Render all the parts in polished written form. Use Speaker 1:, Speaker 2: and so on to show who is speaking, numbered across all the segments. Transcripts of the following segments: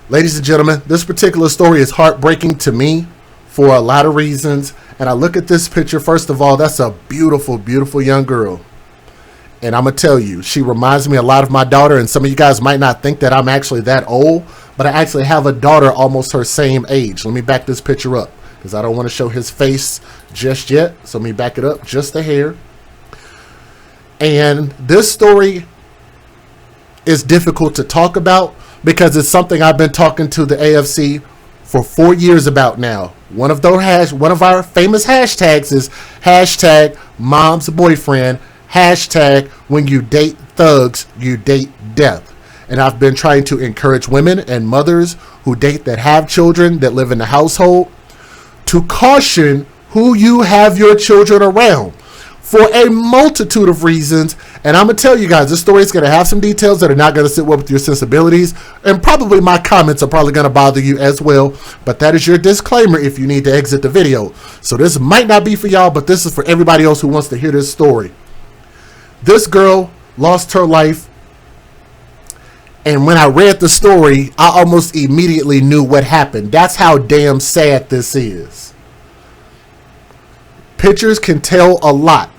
Speaker 1: Ladies and gentlemen, this particular story is heartbreaking to me for a lot of reasons. And I look at this picture, first of all, that's a beautiful, beautiful young girl. And I'm going to tell you, she reminds me a lot of my daughter. And some of you guys might not think that I'm actually that old, but I actually have a daughter almost her same age. Let me back this picture up because I don't want to show his face just yet. So let me back it up just a hair. And this story is difficult to talk about because it's something I've been talking to the AFC for 4 years about now. One of our famous hashtags is hashtag mom's boyfriend, hashtag when you date thugs, you date death. And I've been trying to encourage women and mothers who date that have children that live in the household to caution who you have your children around for a multitude of reasons. And I'm going to tell you guys, this story is going to have some details that are not going to sit well with your sensibilities. And probably my comments are probably going to bother you as well. But that is your disclaimer if you need to exit the video. So this might not be for y'all, but this is for everybody else who wants to hear this story. This girl lost her life. And when I read the story, I almost immediately knew what happened. That's how damn sad this is. Pictures can tell a lot.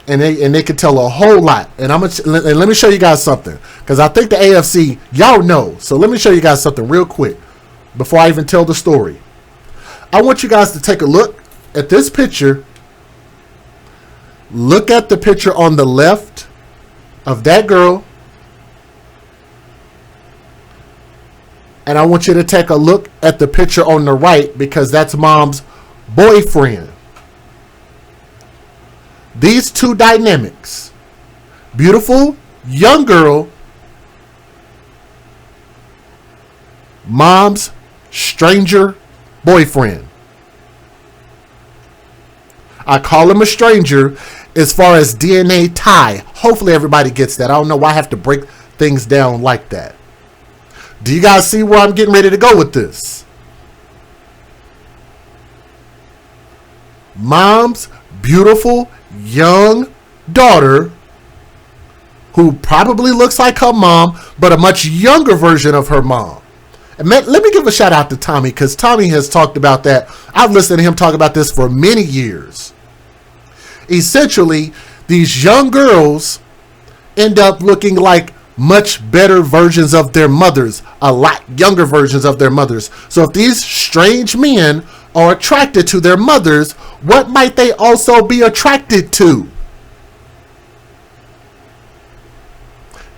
Speaker 1: And they can tell a whole lot. And let me show you guys something. Because I think the AFC, y'all know. So let me show you guys something real quick before I even tell the story. I want you guys to take a look at this picture. Look at the picture on the left of that girl. And I want you to take a look at the picture on the right because that's mom's boyfriend. These two dynamics, beautiful young girl, mom's stranger boyfriend. I call him a stranger as far as DNA tie. Hopefully everybody gets that. I don't know why I have to break things down like that. Do you guys see where I'm getting ready to go with this? Mom's beautiful young daughter who probably looks like her mom, but a much younger version of her mom. And let me give a shout out to Tommy because Tommy has talked about that. I've listened to him talk about this for many years. Essentially, these young girls end up looking like much better versions of their mothers, a lot younger versions of their mothers. So if these strange men are attracted to their mothers, what might they also be attracted to?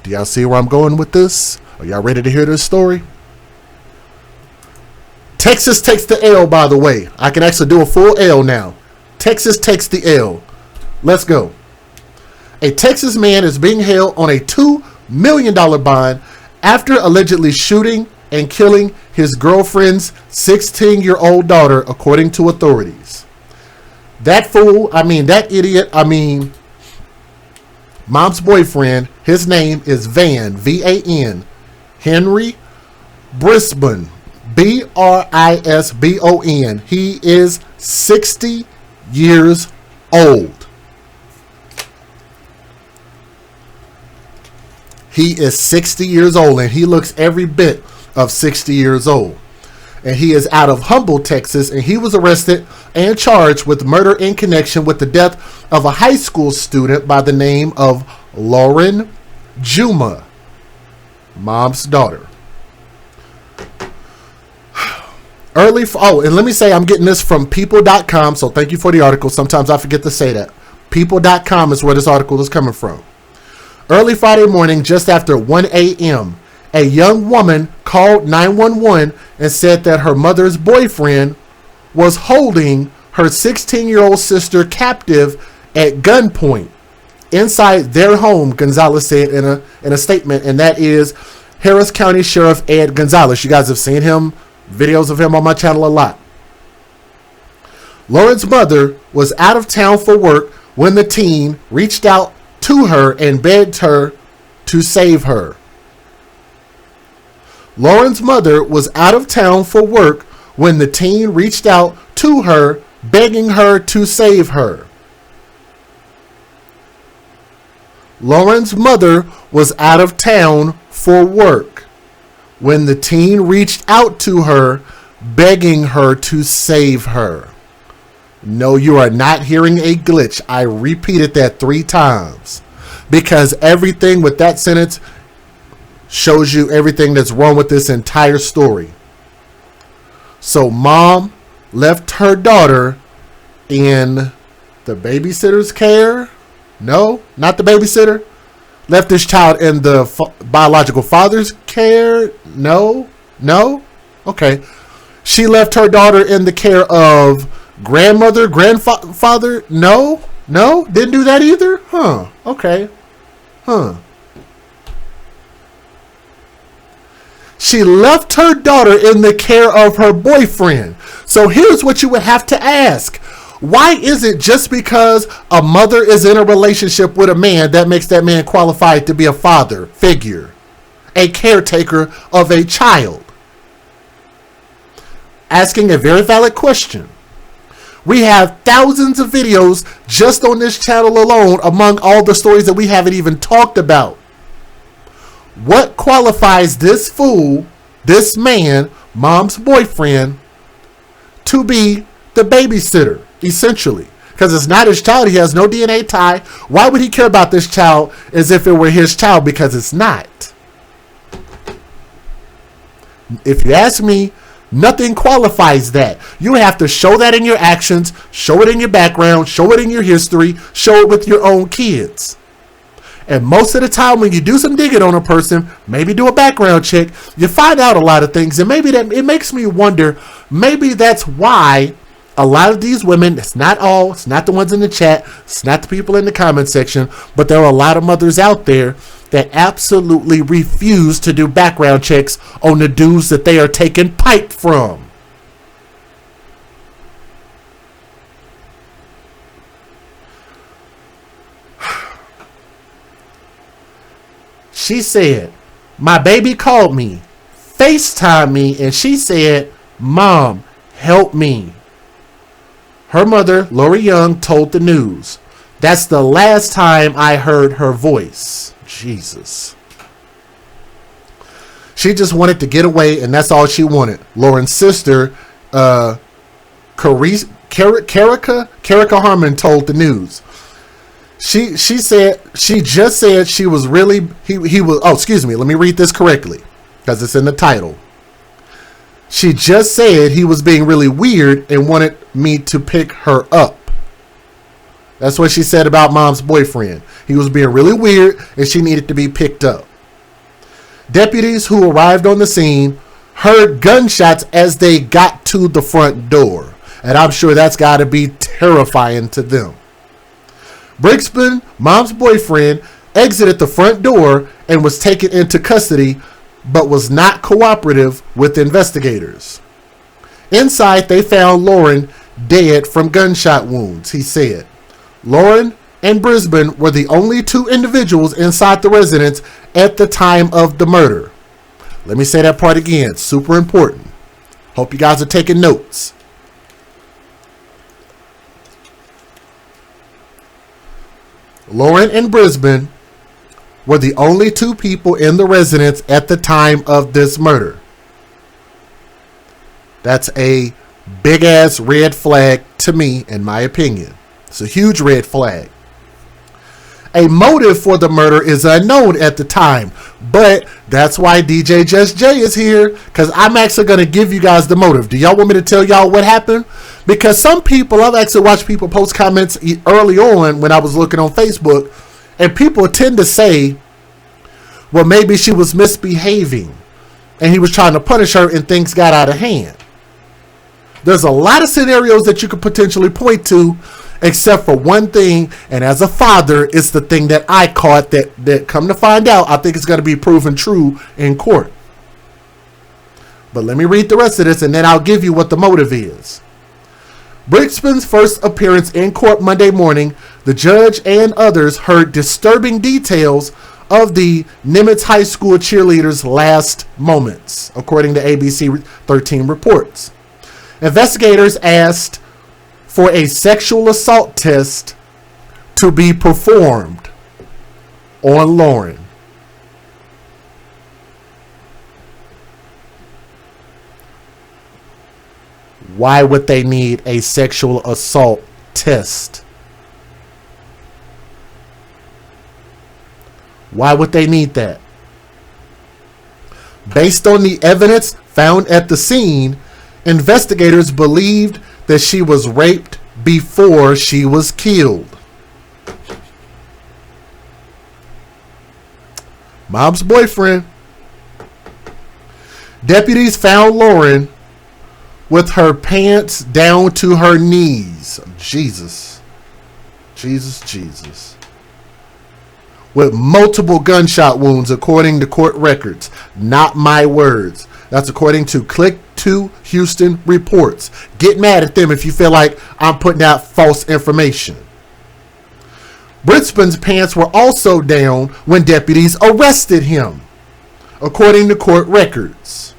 Speaker 1: Do y'all see where I'm going with this? Are y'all ready to hear this story? Texas takes the L, by the way. I can actually do a full L now. Texas takes the L. Let's go. A Texas man is being held on a $2 million bond after allegedly shooting and killing his girlfriend's 16-year-old daughter, according to authorities. That idiot, mom's boyfriend, his name is V-A-N, Henry Brisbon, B-R-I-S-B-O-N. He is 60 years old. He is 60 years old, and he looks every bit of 60 years old. And he is out of Humble, Texas, and he was arrested and charged with murder in connection with the death of a high school student by the name of Lauren Juma, mom's daughter. And let me say I'm getting this from people.com, so thank you for the article. Sometimes I forget to say that. People.com is where this article is coming from. Early Friday morning, just after 1 a.m., a young woman called 911 and said that her mother's boyfriend was holding her 16-year-old sister captive at gunpoint inside their home, Gonzalez said in a statement, and that is Harris County Sheriff Ed Gonzalez. You guys have seen him, videos of him on my channel a lot. Lauren's mother was out of town for work when the teen reached out to her and begged her to save her. Lauren's mother was out of town for work when the teen reached out to her, begging her to save her. Lauren's mother was out of town for work when the teen reached out to her, begging her to save her. No, you are not hearing a glitch. I repeated that 3 times because everything with that sentence shows you everything that's wrong with this entire story. So mom left her daughter in the babysitter's care. No, not the babysitter. Left this child in the biological father's care. No. Okay. She left her daughter in the care of grandmother, grandfather. No, didn't do that either. Okay. She left her daughter in the care of her boyfriend. So here's what you would have to ask. Why is it just because a mother is in a relationship with a man that makes that man qualified to be a father figure, a caretaker of a child? Asking a very valid question. We have thousands of videos just on this channel alone among all the stories that we haven't even talked about. What qualifies this fool, this man, mom's boyfriend, to be the babysitter, essentially? Because it's not his child. He has no DNA tie. Why would he care about this child as if it were his child? Because it's not. If you ask me, nothing qualifies that. You have to show that in your actions, show it in your background, show it in your history, show it with your own kids. And most of the time when you do some digging on a person, maybe do a background check, you find out a lot of things. And maybe that it makes me wonder, maybe that's why a lot of these women, it's not all, it's not the ones in the chat, it's not the people in the comment section, but there are a lot of mothers out there that absolutely refuse to do background checks on the dudes that they are taking pipe from. She said, my baby called me, FaceTimed me, and she said, Mom, help me. Her mother, Lori Young, told the news. That's the last time I heard her voice. Jesus. She just wanted to get away, and that's all she wanted. Lauren's sister, Karika Harmon, told the news. She just said she was really, he was, oh, excuse me, let me read this correctly, because it's in the title. She just said he was being really weird and wanted me to pick her up. That's what she said about mom's boyfriend. He was being really weird and she needed to be picked up. Deputies who arrived on the scene heard gunshots as they got to the front door. And I'm sure that's got to be terrifying to them. Brixton, mom's boyfriend, exited the front door and was taken into custody, but was not cooperative with investigators. Inside, they found Lauren dead from gunshot wounds, he said. Lauren and Brisbane were the only 2 individuals inside the residence at the time of the murder. Let me say that part again. Super important. Hope you guys are taking notes. Lauren and Brisbane were the only 2 people in the residence at the time of this murder. That's a big ass red flag to me, in my opinion. It's a huge red flag. A motive for the murder is unknown at the time, but that's why DJ Just J is here, because I'm actually going to give you guys the motive. Do y'all want me to tell y'all what happened? Because some people, I've actually watched people post comments early on when I was looking on Facebook, and people tend to say, well, maybe she was misbehaving and he was trying to punish her and things got out of hand. There's a lot of scenarios that you could potentially point to, except for one thing, and as a father, it's the thing that I caught that come to find out, I think it's going to be proven true in court. But let me read the rest of this, and then I'll give you what the motive is. Brixton's first appearance in court Monday morning, the judge and others heard disturbing details of the Nimitz High School cheerleaders' last moments, according to ABC 13 reports. Investigators asked for a sexual assault test to be performed on Lauren. Why would they need a sexual assault test? Why would they need that? Based on the evidence found at the scene, investigators believed that she was raped before she was killed. Mom's boyfriend. Deputies found Lauren with her pants down to her knees. Jesus. Jesus. With multiple gunshot wounds, according to court records. Not my words. That's according to Click to Houston reports. Get mad at them if you feel like I'm putting out false information. Brisbane's pants were also down when deputies arrested him, according to court records.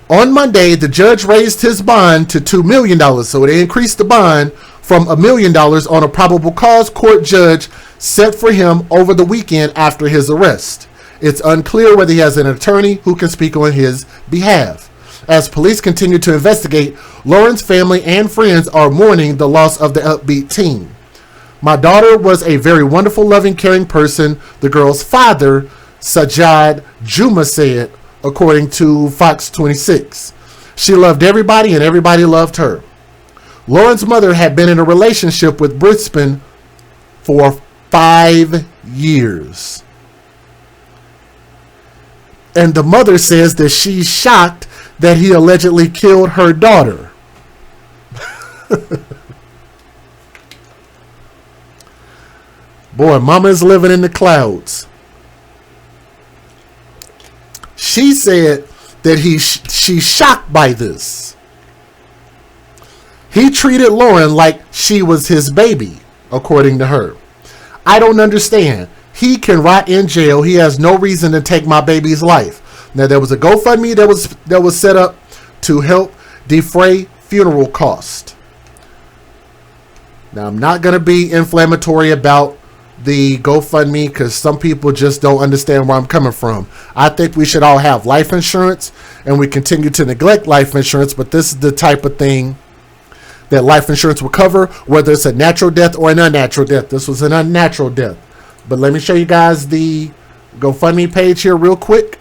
Speaker 1: On Monday, the judge raised his bond to $2 million, so they increased the bond from $1 million on a probable cause court judge set for him over the weekend after his arrest. It's unclear whether he has an attorney who can speak on his behalf. As police continue to investigate, Lauren's family and friends are mourning the loss of the upbeat teen. My daughter was a very wonderful, loving, caring person, the girl's father, Sajjad Juma, said, according to Fox 26. She loved everybody and everybody loved her. Lauren's mother had been in a relationship with Brisbane for 5 years. And the mother says that she's shocked that he allegedly killed her daughter. Boy, mama is living in the clouds. She said that she's shocked by this. He treated Lauren like she was his baby, according to her. I don't understand. He can rot in jail. He has no reason to take my baby's life. Now, there was a GoFundMe that was set up to help defray funeral costs. Now, I'm not going to be inflammatory about the GoFundMe because some people just don't understand where I'm coming from. I think we should all have life insurance, and we continue to neglect life insurance, but this is the type of thing that life insurance will cover, whether it's a natural death or an unnatural death. This was an unnatural death. But let me show you guys the GoFundMe page here real quick.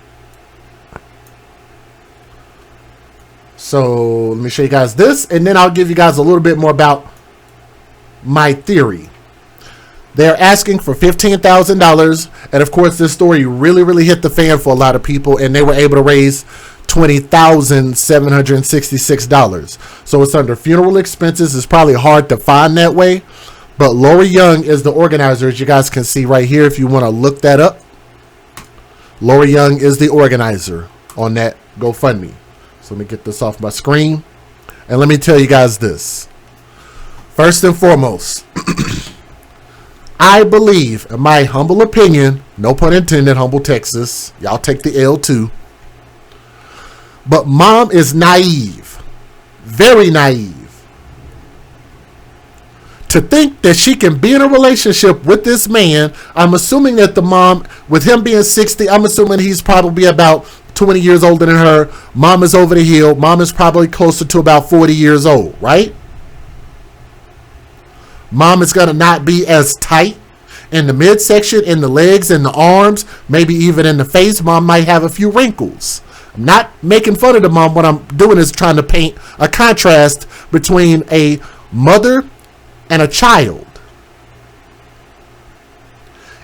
Speaker 1: So let me show you guys this, and then I'll give you guys a little bit more about my theory. They're asking for $15,000, and of course this story really hit the fan for a lot of people, and they were able to raise $20,766. So it's under funeral expenses. It's probably hard to find that way, but Lori Young is the organizer, as you guys can see right here if you want to look that up. Lori Young is the organizer on that GoFundMe. So let me get this off my screen, and let me tell you guys this. First and foremost, I believe, in my humble opinion, no pun intended, humble Texas, y'all take the L too, but mom is naive, very naive, to think that she can be in a relationship with this man. I'm assuming that the mom, with him being 60, I'm assuming he's probably about 20 years older than her. Mom is over the hill. Mom is probably closer to about 40 years old, right? Mom is going to not be as tight in the midsection, in the legs, in the arms, maybe even in the face. Mom might have a few wrinkles. I'm not making fun of the mom. What I'm doing is trying to paint a contrast between a mother and a child.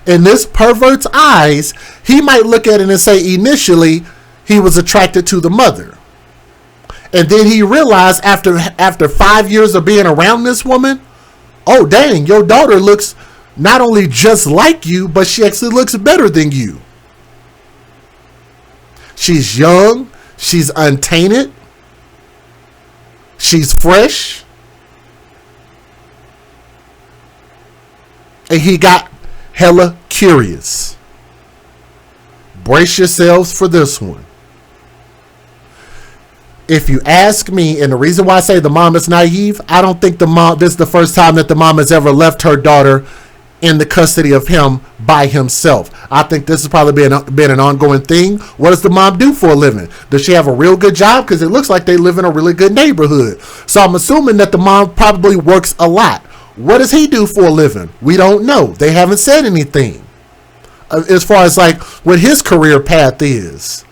Speaker 1: In this pervert's eyes, he might look at it and say initially he was attracted to the mother. And then he realized after 5 years of being around this woman, oh, dang, your daughter looks not only just like you, but she actually looks better than you. She's young. She's untainted. She's fresh. And he got hella curious. Brace yourselves for this one. If you ask me, and the reason why I say the mom is naive, I don't think this is the first time that the mom has ever left her daughter in the custody of him by himself. I think this has probably been an ongoing thing. What does the mom do for a living? Does she have a real good job? Because it looks like they live in a really good neighborhood. So I'm assuming that the mom probably works a lot. What does he do for a living? We don't know. They haven't said anything as far as like what his career path is.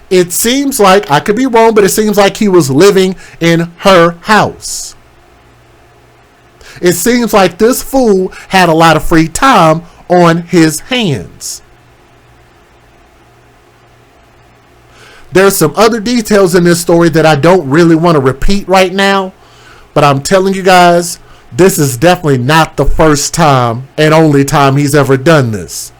Speaker 1: It seems like, I could be wrong, but it seems like he was living in her house. It seems like this fool had a lot of free time on his hands. There's some other details in this story that I don't really want to repeat right now, but I'm telling you guys, this is definitely not the first time and only time he's ever done this.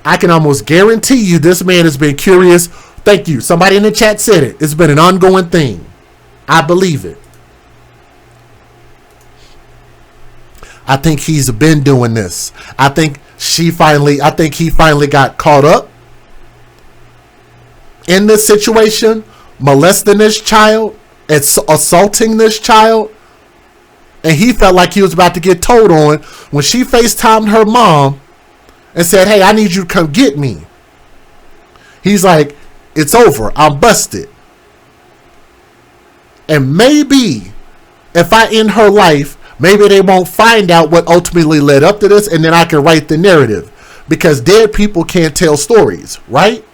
Speaker 1: I can almost guarantee you this man has been curious. Thank you. Somebody in the chat said it. It's been an ongoing thing. I believe it. I think he's been doing this. I think he finally got caught up in this situation, molesting this child, assaulting this child, and he felt like he was about to get told on when she FaceTimed her mom and said, "Hey, I need you to come get me." He's like, "It's over. I'm busted." And maybe if I end her life, maybe they won't find out what ultimately led up to this, and then I can write the narrative. Because dead people can't tell stories, right?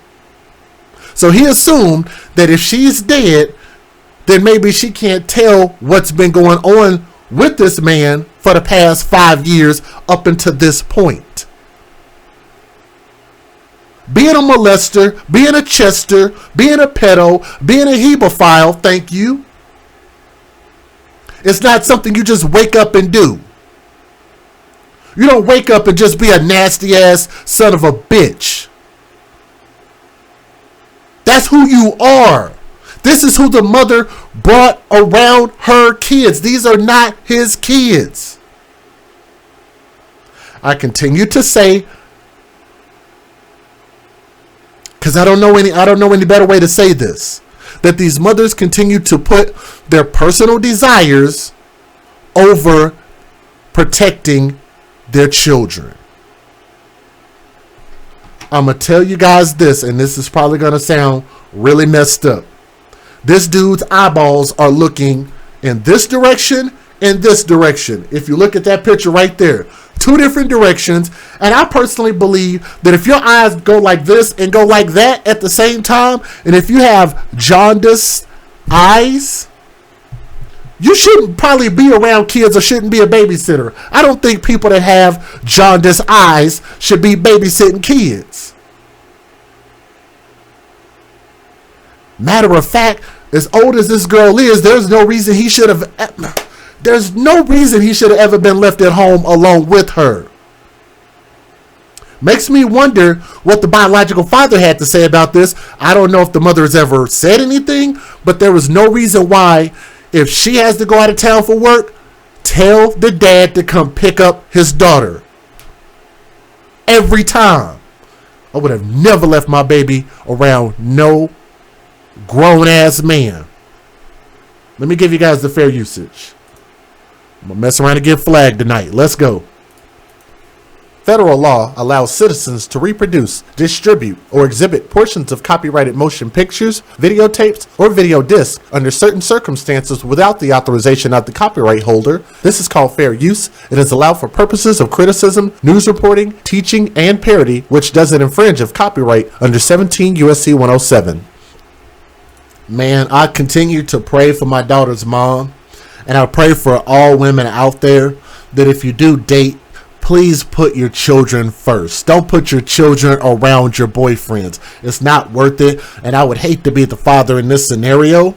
Speaker 1: So he assumed that if she's dead, then maybe she can't tell what's been going on with this man for the past 5 years up until this point. Being a molester, being a chester, being a pedo, being a hebephile, thank you. It's not something you just wake up and do. You don't wake up and just be a nasty ass son of a bitch. That's who you are. This is who the mother brought around her kids. These are not his kids. I continue to say, because I don't know any better way to say this, that these mothers continue to put their personal desires over protecting their children. I'm going to tell you guys this, and this is probably going to sound really messed up. This dude's eyeballs are looking in this direction and this direction. If you look at that picture right there, 2 different directions. And I personally believe that if your eyes go like this and go like that at the same time, and if you have jaundiced eyes, you shouldn't probably be around kids or shouldn't be a babysitter. I don't think people that have jaundiced eyes should be babysitting kids. Matter of fact, as old as this girl is, there's no reason he should have ever been left at home alone with her. Makes me wonder what the biological father had to say about this. I don't know if the mother has ever said anything, but there was no reason why, if she has to go out of town for work, tell the dad to come pick up his daughter. Every time. I would have never left my baby around no grown-ass man. Let me give you guys the fair usage. I'm going to mess around and get flagged tonight. Let's go. Federal law allows citizens to reproduce, distribute, or exhibit portions of copyrighted motion pictures, videotapes, or video discs under certain circumstances without the authorization of the copyright holder. This is called fair use. It is allowed for purposes of criticism, news reporting, teaching, and parody, which doesn't infringe of copyright under 17 U.S.C. 107. Man, I continue to pray for my daughter's mom, and I pray for all women out there that if you do date, please put your children first. Don't put your children around your boyfriends. It's not worth it, and I would hate to be the father in this scenario.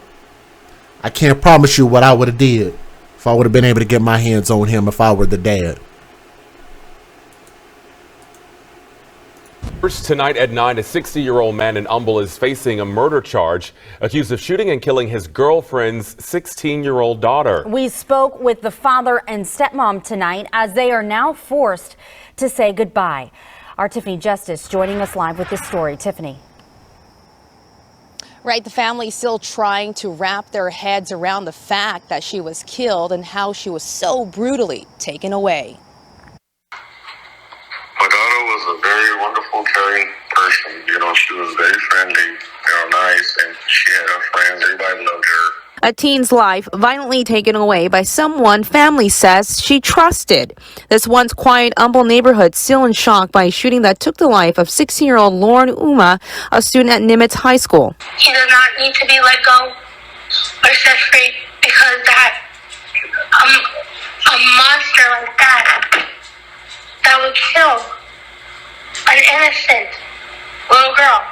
Speaker 1: I can't promise you what I would have did if I would have been able to get my hands on him if I were the dad.
Speaker 2: First tonight at 9, a 60-year-old man in Humble is facing a murder charge, accused of shooting and killing his girlfriend's 16-year-old daughter.
Speaker 3: We spoke with the father and stepmom tonight as they are now forced to say goodbye. Our Tiffany Justice joining us live with this story. Tiffany.
Speaker 4: Right, the family still trying to wrap their heads around the fact that she was killed and how she was so brutally taken away.
Speaker 5: My daughter was a very wonderful, caring person. She was very friendly, nice, and she had her friends. Everybody loved her.
Speaker 4: A teen's life violently taken away by someone family says she trusted. This once quiet, humble neighborhood still in shock by a shooting that took the life of 16-year-old Lauren Juma, a student at Nimitz High School.
Speaker 6: He does not need to be let go or set free because that a monster like that would kill an innocent little girl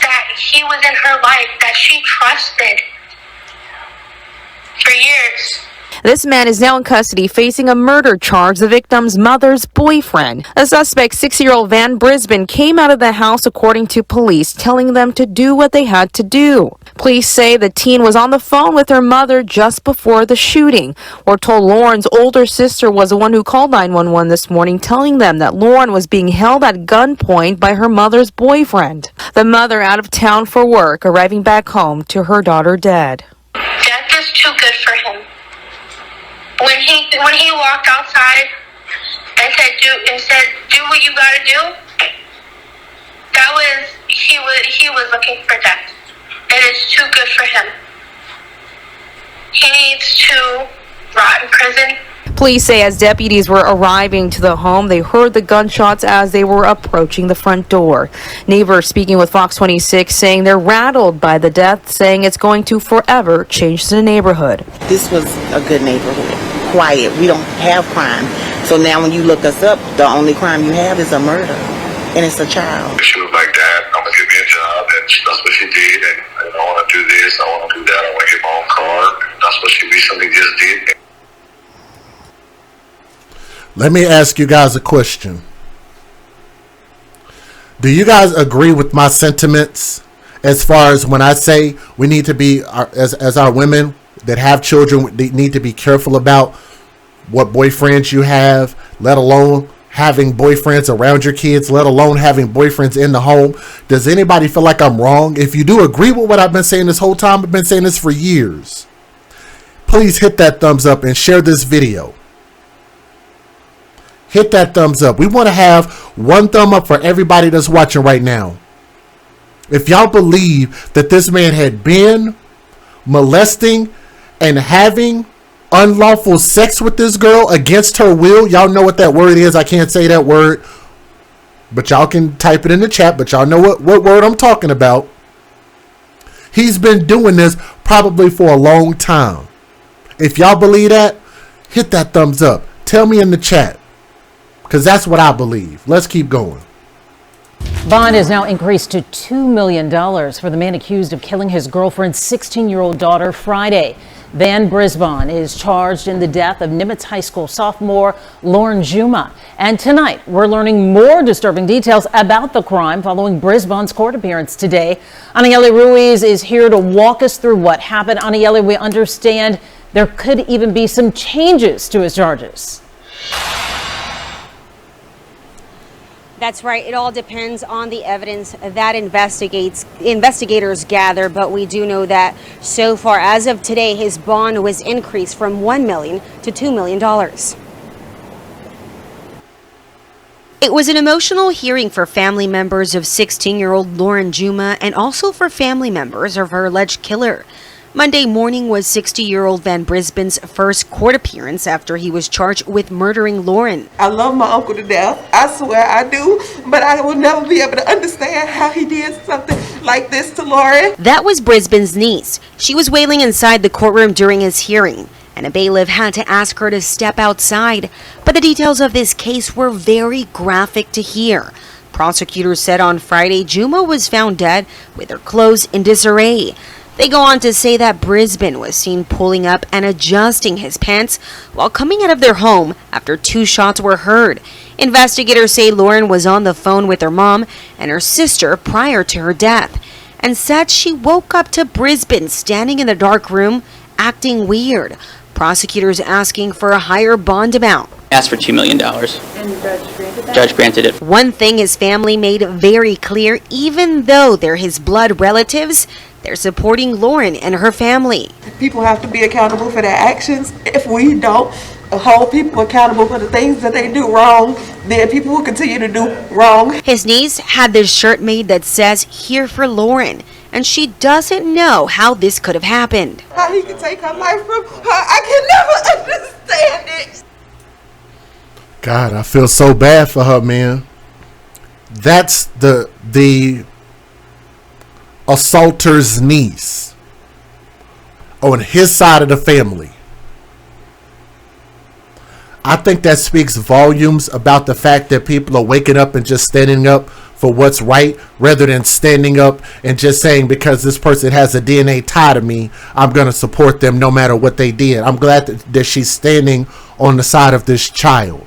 Speaker 6: that he was in her life, that she trusted for years.
Speaker 4: This man is now in custody facing a murder charge, the victim's mother's boyfriend. The suspect, 6-year-old Van Brisbane, came out of the house according to police, telling them to do what they had to do. Police say the teen was on the phone with her mother just before the shooting. We're told Lauren's older sister was the one who called 911 this morning, telling them that Lauren was being held at gunpoint by her mother's boyfriend. The mother out of town for work, arriving back home to her daughter dead.
Speaker 6: Death is too good for him. When he walked outside and said do what you gotta do, he was looking for death. It is too good for him. He needs to rot in prison.
Speaker 4: Police say as deputies were arriving to the home, they heard the gunshots as they were approaching the front door. Neighbors speaking with Fox 26 saying they're rattled by the death, saying it's going to forever change the neighborhood.
Speaker 7: This was a good neighborhood, quiet. We don't have crime. So now when you look us up, the only crime you have is a murder, and it's a child.
Speaker 5: She was like, Dad, I'm going to give me a job, and that's what she did, and I want to do this, I want to do that, I want to get my own car. That's what she recently just did.
Speaker 1: Let me ask you guys a question. Do you guys agree with my sentiments as far as when I say we need to be, as our women that have children, they need to be careful about what boyfriends you have, let alone having boyfriends around your kids, let alone having boyfriends in the home? Does anybody feel like I'm wrong? If you do agree with what I've been saying this whole time, I've been saying this for years, please hit that thumbs up and share this video. Hit that thumbs up. We want to have one thumb up for everybody that's watching right now. If y'all believe that this man had been molesting and having unlawful sex with this girl against her will, y'all know what that word is. I can't say that word, but y'all can type it in the chat, but y'all know what word I'm talking about. He's been doing this probably for a long time. If y'all believe that, hit that thumbs up. Tell me in the chat, because that's what I believe. Let's keep going.
Speaker 8: Bond is now increased to $2 million for the man accused of killing his girlfriend's 16-year-old daughter Friday. Van Brisbane is charged in the death of Nimitz High School sophomore Lauren Juma. And tonight, we're learning more disturbing details about the crime following Brisbane's court appearance today. Aniele Ruiz is here to walk us through what happened. Aniele, we understand there could even be some changes to his charges.
Speaker 9: That's right. It all depends on the evidence that investigators gather. But we do know that so far, as of today, his bond was increased from $1 million to $2 million. It was an emotional hearing for family members of 16-year-old Lauren Juma and also for family members of her alleged killer. Monday morning was 60-year-old Van Brisbane's first court appearance after he was charged with murdering Lauren.
Speaker 10: I love my uncle to death. I swear I do. But I will never be able to understand how he did something like this to Lauren.
Speaker 9: That was Brisbane's niece. She was wailing inside the courtroom during his hearing, and a bailiff had to ask her to step outside. But the details of this case were very graphic to hear. Prosecutors said on Friday Juma was found dead with her clothes in disarray. They go on to say that Brisbane was seen pulling up and adjusting his pants while coming out of their home after 2 shots were heard. Investigators say Lauren was on the phone with her mom and her sister prior to her death and said she woke up to Brisbane standing in the dark room acting weird. Prosecutors asking for a higher bond amount.
Speaker 11: asked for $2 million. And the judge granted that? Judge granted it.
Speaker 9: One thing his family made very clear, even though they're his blood relatives, they're supporting Lauren and her family.
Speaker 10: People have to be accountable for their actions. If we don't hold people accountable for the things that they do wrong, then people will continue to do wrong.
Speaker 9: His niece had this shirt made that says, "Here for Lauren," and she doesn't know how this could have happened.
Speaker 10: How he can take her life from her, I can never understand it.
Speaker 1: God, I feel so bad for her, man. That's the assaulter's niece on his side of the family. I think that speaks volumes about the fact that people are waking up and just standing up for what's right, rather than standing up and just saying, because this person has a DNA tie to me, I'm going to support them no matter what they did. I'm glad that she's standing on the side of this child.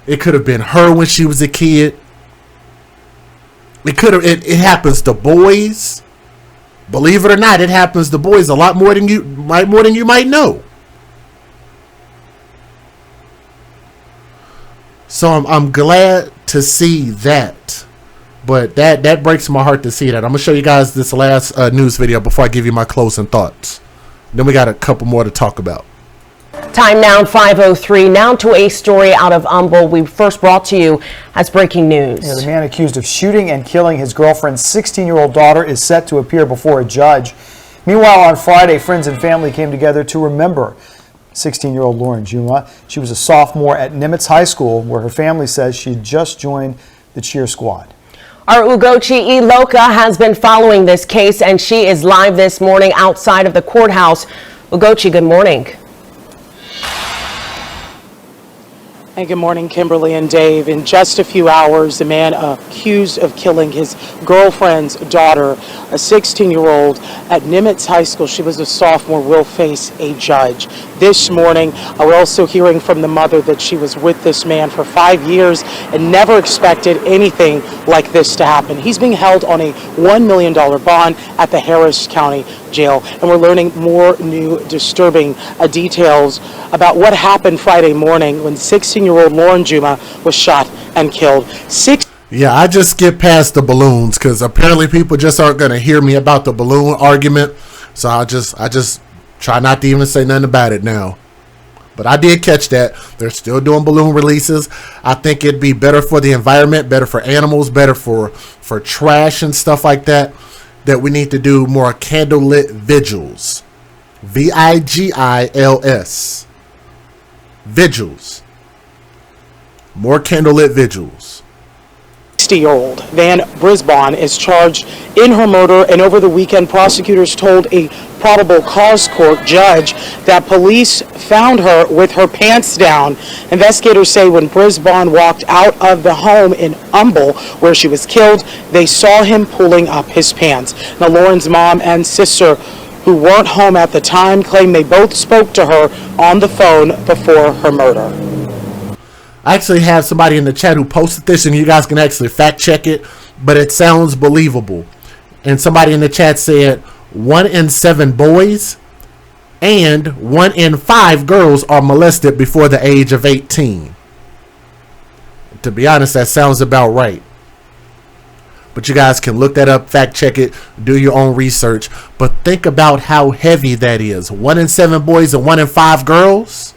Speaker 1: It could have been her when she was a kid. It happens to boys. Believe it or not, it happens to boys a lot more than you might know. So I'm glad to see that. But that breaks my heart to see that. I'm going to show you guys this last news video before I give you my closing thoughts. Then we got a couple more to talk about.
Speaker 12: Time now 5:03. Now to a story out of Humble we first brought to you as breaking news.
Speaker 13: The man accused of shooting and killing his girlfriend's 16-year-old daughter is set to appear before a judge. Meanwhile, on Friday, friends and family came together to remember 16-year-old Lauren Juma. She was a sophomore at Nimitz High School, where her family says she just joined the cheer squad.
Speaker 12: Our Ugochi Iloka has been following this case, and she is live this morning outside of the courthouse. Ugochi, good morning.
Speaker 14: Hey, good morning, Kimberly and Dave. In just a few hours, the man accused of killing his girlfriend's daughter, a 16-year-old, at Nimitz High School. She was a sophomore, will face a judge. This morning, we're also hearing from the mother that she was with this man for 5 years and never expected anything like this to happen. He's being held on a $1 million bond at the Harris County Jail, and we're learning more new disturbing details about what happened Friday morning when 16-year-old Lauren Juma was shot and killed.
Speaker 1: Yeah, I just skipped past the balloons because apparently people just aren't going to hear me about the balloon argument. So I just try not to even say nothing about it now. But I did catch that. They're still doing balloon releases. I think it'd be better for the environment, better for animals, better for trash and stuff like that, that we need to do more candlelit vigils. VIGILS. Vigils. More candlelit vigils.
Speaker 14: 60-year-old Van Brisbane is charged in her murder, and over the weekend prosecutors told a probable cause court judge that police found her with her pants down. Investigators say when Brisbane walked out of the home in Humble where she was killed, they saw him pulling up his pants. Now, Lauren's mom and sister, who weren't home at the time, claim they both spoke to her on the phone before her murder.
Speaker 1: I actually have somebody in the chat who posted this, and you guys can actually fact check it, but it sounds believable. And somebody in the chat said 1 in 7 boys and 1 in 5 girls are molested before the age of 18. To be honest, that sounds about right. But you guys can look that up, fact check it, do your own research. But think about how heavy that is. 1 in 7 boys and 1 in 5 girls.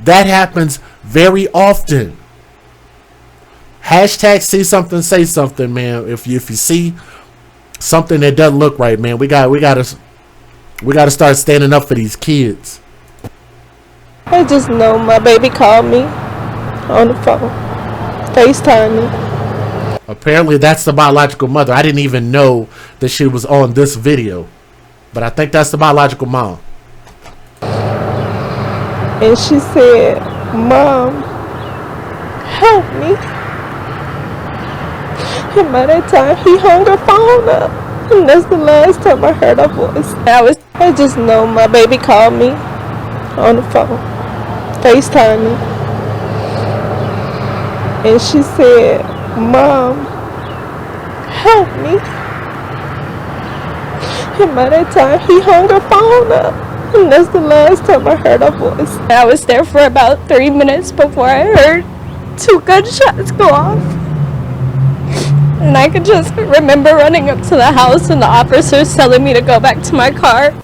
Speaker 1: That happens very often. Hashtag see something, say something, man. If you see something that doesn't look right, man, we gotta start standing up for these kids.
Speaker 15: I just know my baby called me on the phone, FaceTime me.
Speaker 1: Apparently that's the biological mother. I didn't even know that she was on this video, but I think that's the biological mom.
Speaker 15: And she said, "Mom, help me." And by that time, he hung her phone up. And that's the last time I heard her voice. I just know my baby called me on the phone, FaceTime me. And she said, "Mom, help me." And by that time, he hung her phone up. And that's the last time I heard her voice. I was there for about 3 minutes before I heard 2 gunshots go off. And I could just remember running up to the house and the officers telling me to go back to my car.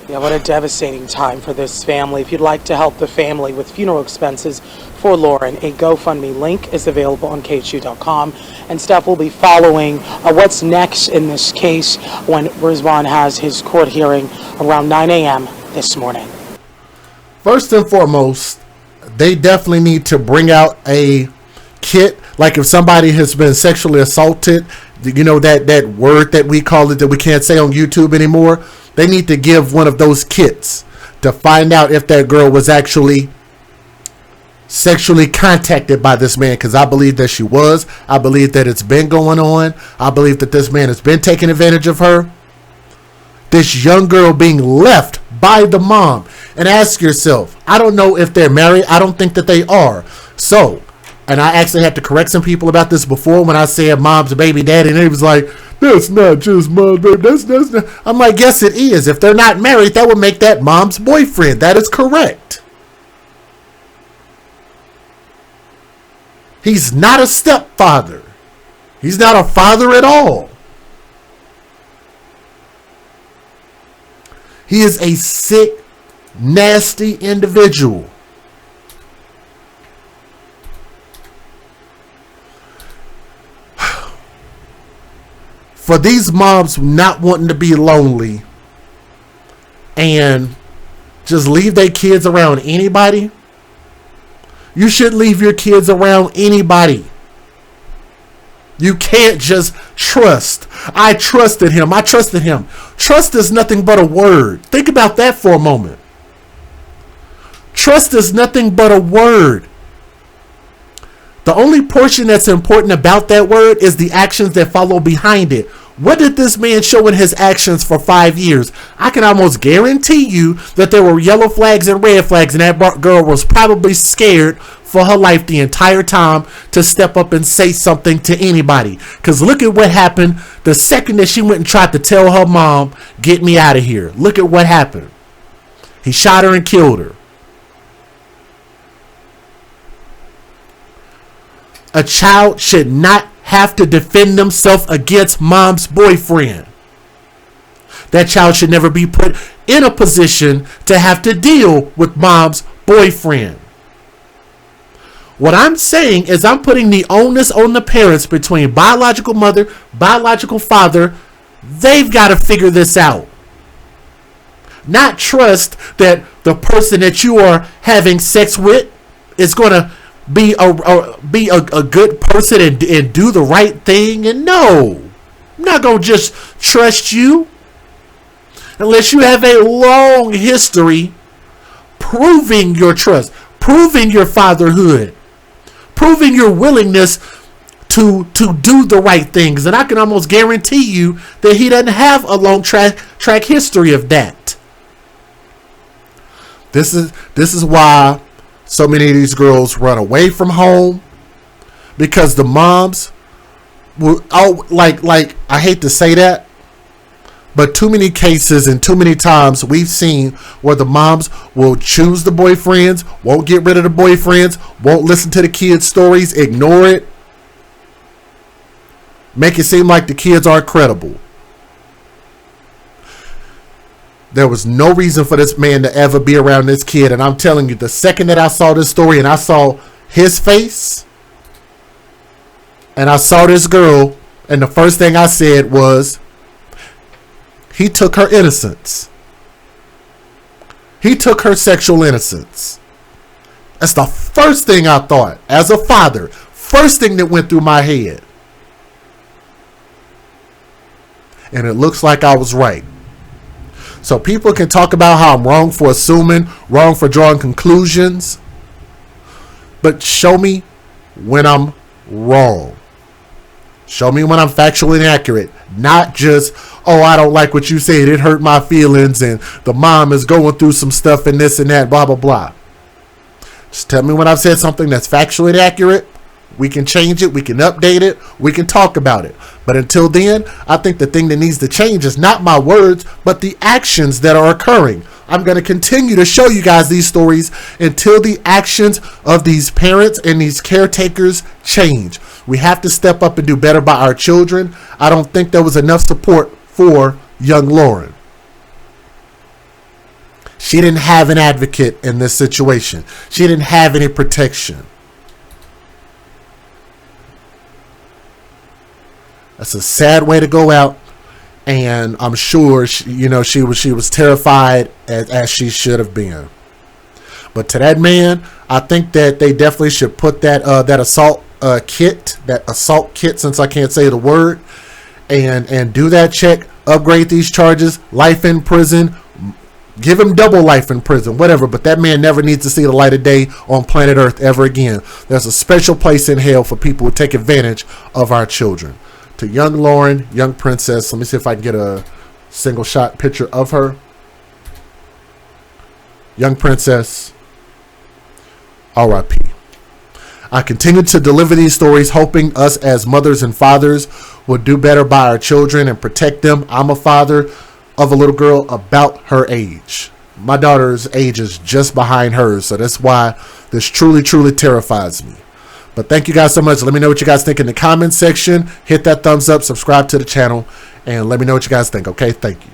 Speaker 14: Yeah, what a devastating time for this family. If you'd like to help the family with funeral expenses for Lauren, a GoFundMe link is available on KHU.com. And Steph will be following what's next in this case when Brisbane has his court hearing around 9 a.m. this morning.
Speaker 1: First and foremost, they definitely need to bring out a kit. Like if somebody has been sexually assaulted, you know, that word that we call it that we can't say on YouTube anymore. They need to give one of those kits to find out if that girl was actually sexually contacted by this man, because I believe that she was. I believe that it's been going on. I believe that this man has been taking advantage of her. This young girl being left by the mom. And ask yourself, I don't know if they're married. I don't think that they are. So, and I actually had to correct some people about this before when I said mom's baby daddy, and he was like, that's not just mom's baby. That's not. I'm like, yes, it is. If they're not married, that would make that mom's boyfriend. That is correct. He's not a stepfather. He's not a father at all. He is a sick, nasty individual. For these moms not wanting to be lonely and just leave their kids around anybody, you should leave your kids around anybody. You can't just trust. I trusted him. I trusted him. Trust is nothing but a word. Think about that for a moment. Trust is nothing but a word. The only portion that's important about that word is the actions that follow behind it. What did this man show in his actions for 5 years? I can almost guarantee you that there were yellow flags and red flags, and that girl was probably scared for her life the entire time to step up and say something to anybody. Because look at what happened the second that she went and tried to tell her mom, get me out of here. Look at what happened. He shot her and killed her. A child should not have to defend themselves against mom's boyfriend. That child should never be put in a position to have to deal with mom's boyfriend. What I'm saying is I'm putting the onus on the parents between biological mother, biological father. They've got to figure this out. Not trust that the person that you are having sex with is going to be a good person and do the right thing. And no, I'm not going to just trust you unless you have a long history proving your trust, proving your fatherhood, proving your willingness to do the right things. And I can almost guarantee you that he doesn't have a long track history of that. This is why so many of these girls run away from home, because the moms will, like I hate to say that, but too many cases and too many times we've seen where the moms will choose the boyfriends, won't get rid of the boyfriends, won't listen to the kids' stories, ignore it, make it seem like the kids aren't credible. There was no reason for this man to ever be around this kid. And I'm telling you, the second that I saw this story and I saw his face and I saw this girl, and the first thing I said was, he took her innocence. He took her sexual innocence. That's the first thing I thought as a father. First thing that went through my head. And it looks like I was right. So people can talk about how I'm wrong for assuming, wrong for drawing conclusions, but show me when I'm wrong. Show me when I'm factually inaccurate. Not just, oh, I don't like what you said, it hurt my feelings, and the mom is going through some stuff and this and that, blah, blah, blah. Just tell me when I've said something that's factually inaccurate, We can change it. We can update it. We can talk about it. But until then, I think the thing that needs to change is not my words, but the actions that are occurring. I'm going to continue to show you guys these stories until the actions of these parents and these caretakers change. We have to step up and do better by our children. I don't think there was enough support for young Lauren. She didn't have an advocate in this situation. She didn't have any protection. That's a sad way to go out, and I'm sure she was terrified as she should have been. But to that man, I think that they definitely should put that assault kit, since I can't say the word, and do that check, upgrade these charges, life in prison, give him double life in prison, whatever. But that man never needs to see the light of day on planet Earth ever again. There's a special place in hell for people who take advantage of our children. To young Lauren, young princess, let me see if I can get a single shot picture of her. Young princess, R.I.P. I continue to deliver these stories, hoping us as mothers and fathers will do better by our children and protect them. I'm a father of a little girl about her age. My daughter's age is just behind hers, so that's why this truly, truly terrifies me. But thank you guys so much. Let me know what you guys think in the comment section. Hit that thumbs up, subscribe to the channel, and let me know what you guys think, okay? Thank you.